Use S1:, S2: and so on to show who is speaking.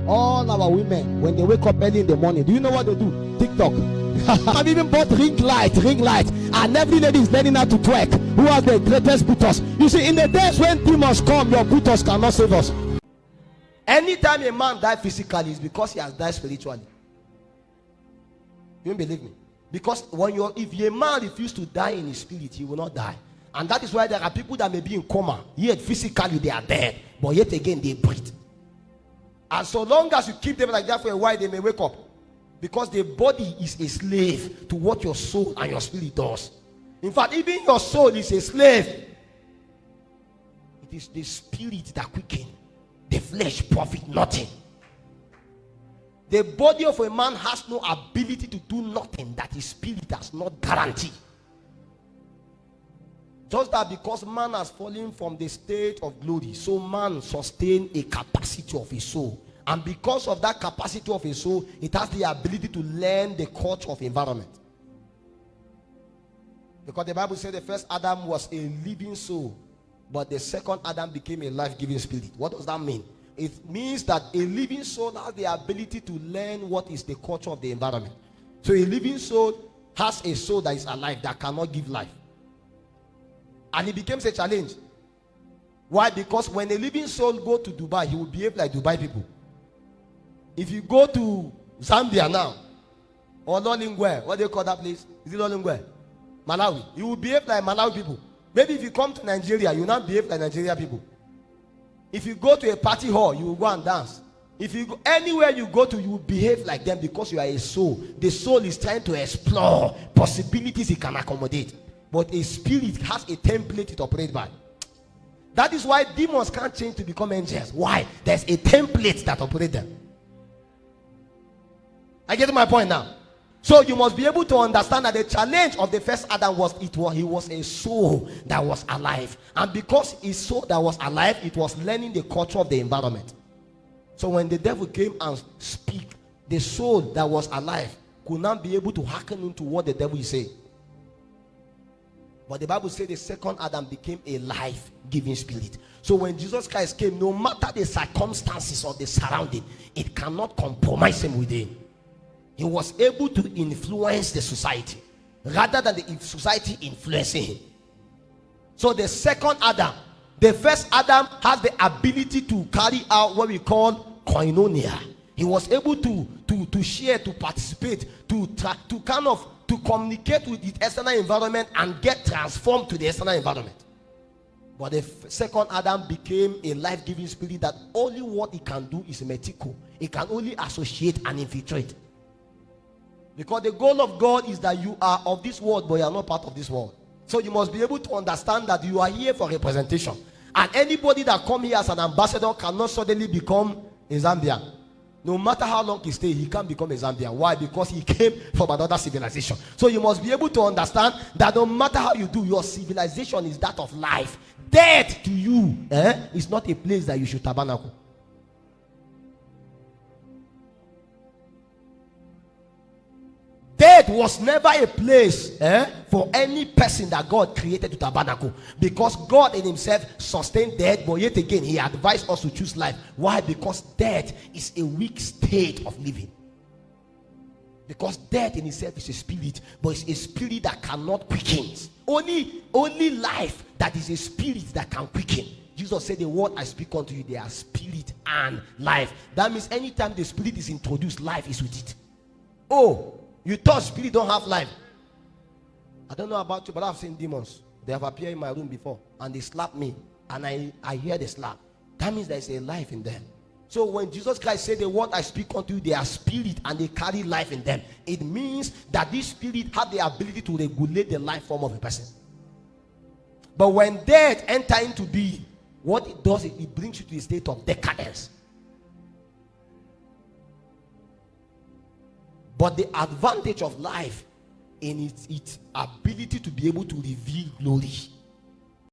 S1: All our women, when they wake up early in the morning, do you know what they do? TikTok. I've even bought ring light, and every lady is learning how to twerk. Who has the greatest putters? You see, in the days when demons come, your putters cannot save us. Anytime a man dies physically, it's because he has died spiritually. You don't believe me? Because if a man refuses to die in his spirit, he will not die. And that is why there are people that may be in coma, yet physically they are dead, but yet again they breathe. And so long as you keep them like that for a while, they may wake up. Because the body is a slave to what your soul and your spirit does. In fact, even your soul is a slave. It is the spirit that quickens. The flesh profit nothing. The body of a man has no ability to do nothing that his spirit does not guarantee. Just that because man has fallen from the state of glory, so man sustains a capacity of his soul. And because of that capacity of his soul, it has the ability to learn the culture of environment. Because the Bible said the first Adam was a living soul, but the second Adam became a life-giving spirit. What does that mean? It means that a living soul has the ability to learn what is the culture of the environment. So a living soul has a soul that is alive, that cannot give life. And it becomes a challenge. Why? Because when a living soul go to Dubai, he will behave like Dubai people. If you go to Zambia now, or Lolingwe, what do you call that place? Is it Lolingwe? Malawi. You will behave like Malawi people. Maybe if you come to Nigeria, you will not behave like Nigeria people. If you go to a party hall, you will go and dance. If you go anywhere you go to, you will behave like them because you are a soul. The soul is trying to explore possibilities it can accommodate. But a spirit has a template it operates by. That is why demons can't change to become angels. Why? There's a template that operates them. I get to my point now. So you must be able to understand that the challenge of the first Adam was he was a soul that was alive. And because his soul that was alive, it was learning the culture of the environment. So when the devil came and speak, the soul that was alive could not be able to hearken into what the devil is saying. But the Bible says the second Adam became a life-giving spirit. So when Jesus Christ came, no matter the circumstances or the surrounding, it cannot compromise him within. He was able to influence the society rather than the society influencing him. So the second Adam, the first Adam has the ability to carry out what we call koinonia. He was able to share, to participate, to communicate with the external environment and get transformed to the external environment. But the second Adam became a life-giving spirit that only what he can do is metico. He can only associate and infiltrate. Because the goal of God is that you are of this world, but you are not part of this world. So you must be able to understand that you are here for representation. And anybody that comes here as an ambassador cannot suddenly become a Zambian. No matter how long he stays, he can't become a Zambian. Why? Because he came from another civilization. So you must be able to understand that no matter how you do, your civilization is that of life. Death to you is not a place that you should tabernacle. Death was never a place for any person that God created to tabernacle. Because God in himself sustained death, but yet again he advised us to choose life. Why? Because death is a weak state of living. Because death in itself is a spirit, but it's a spirit that cannot quicken. Only life that is a spirit that can quicken. Jesus said, the word I speak unto you, they are spirit and life. That means anytime the spirit is introduced, life is with it. Oh, you thought spirit don't have life. I don't know about you, but I've seen demons. They have appeared in my room before and they slap me and I hear the slap. That means there's a life in them. So when Jesus Christ said the word I speak unto you, they are spirit and they carry life in them, it means that this spirit have the ability to regulate the life form of a person. But when death enter into being, what it does is it brings you to a state of decadence. But the advantage of life in its ability to be able to reveal glory.